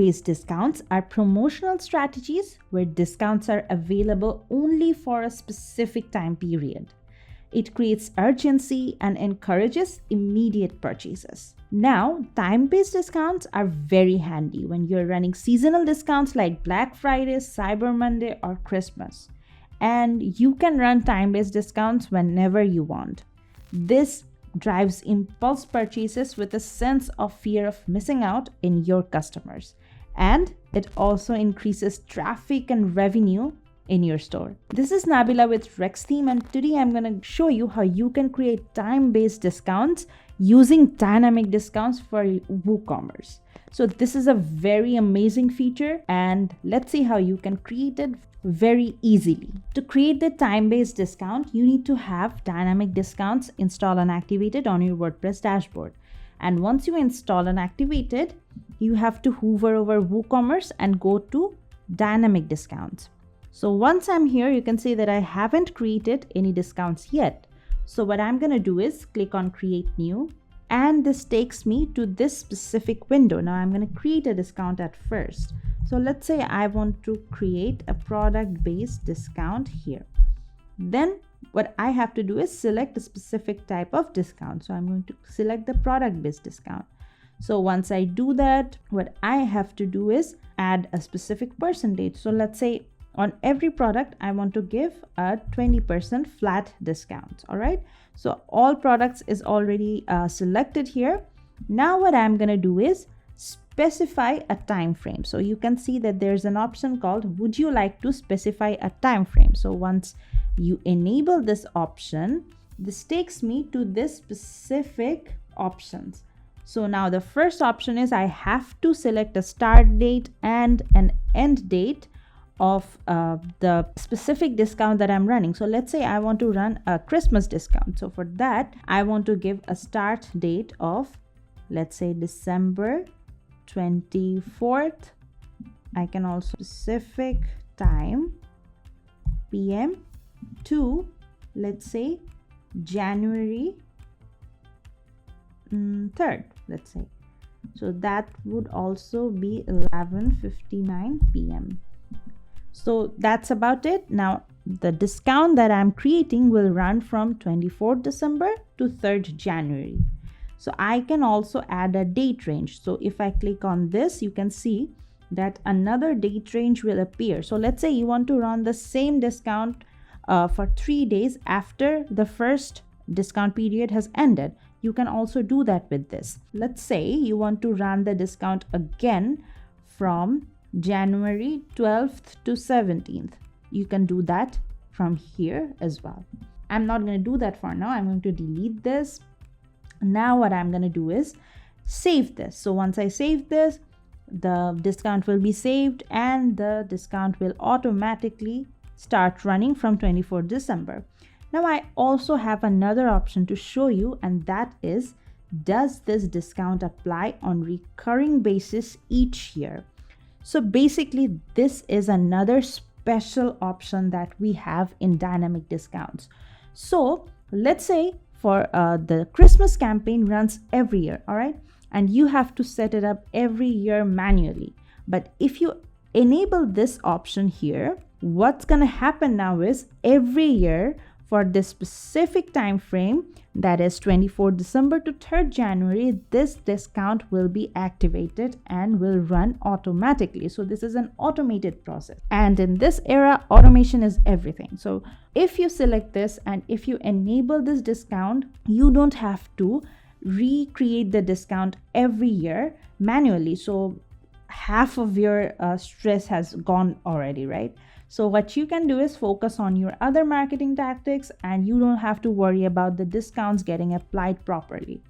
time-based discounts are promotional strategies where discounts are available only for a specific time period. It creates urgency and encourages immediate purchases. Now, time-based discounts are very handy when you're running seasonal discounts like Black Friday, Cyber Monday, or Christmas. And you can run time-based discounts whenever you want. This drives impulse purchases with a sense of fear of missing out in your customers. And it also increases traffic and revenue in your store. This is Nabila with RexTheme, and today I'm going to show you how you can create time-based discounts using dynamic discounts for WooCommerce. So this is a very amazing feature, and let's see how you can create it very easily. To create the time-based discount, you need to have dynamic discounts installed and activated on your WordPress dashboard. And once you install and activate it, you have to hover over WooCommerce and go to dynamic discounts. So once I'm here, you can see that I haven't created any discounts yet. So what I'm going to do is click on create new, and this takes me to this specific window. Now I'm going to create a discount at first. So let's say I want to create a product-based discount here. Then what I have to do is select a specific type of discount. So I'm going to select the product-based discount. So once I do that, what I have to do is add a specific percentage. So let's say on every product, I want to give a 20% flat discount. All right. So all products is already selected here. Now what I'm going to do is specify a time frame. So you can see that there's an option called would you like to specify a time frame. So once you enable this option, this takes me to this specific options. So now the first option is I have to select a start date and an end date of the specific discount that I'm running. So let's say I want to run a Christmas discount. So for that, I want to give a start date of, let's say, December 24th. I can also specific time PM to, let's say, January 3rd, let's say. So that would also be 11:59 PM. So that's about it. Now the discount that I'm creating will run from 24th December to 3rd January. So I can also add a date range. So if I click on this, you can see that another date range will appear. So let's say you want to run the same discount for 3 days after the first discount period has ended. You can also do that with this. Let's say you want to run the discount again from January 12th to 17th. You can do that from here as well. I'm not going to do that for now. I'm going to delete this. Now what I'm going to do is save this. So once I save this, the discount will be saved and the discount will automatically start running from 24th December. Now I also have another option to show you, and that is, does this discount apply on recurring basis each year? So basically, this is another special option that we have in dynamic discounts. So let's say for the Christmas campaign runs every year, all right? And you have to set it up every year manually. But if you enable this option here, what's going to happen now is every year for this specific time frame, that is 24th December to 3rd January, this discount will be activated and will run automatically. So this is an automated process. And in this era, automation is everything. So if you select this and if you enable this discount, you don't have to recreate the discount every year manually. So half of your stress has gone already, right? So what you can do is focus on your other marketing tactics and you don't have to worry about the discounts getting applied properly.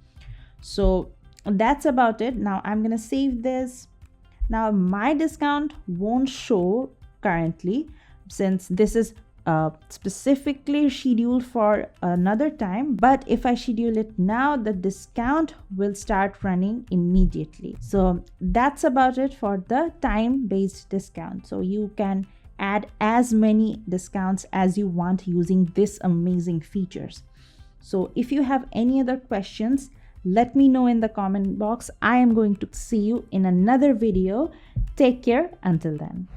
So that's about it. Now I'm going to save this. Now my discount won't show currently since this is specifically scheduled for another time, but if I schedule it now, the discount will start running immediately. So that's about it for the time-based discount. So you can add as many discounts as you want using this amazing features. So if you have any other questions, let me know in the comment box. I am going to see you in another video. Take care until then.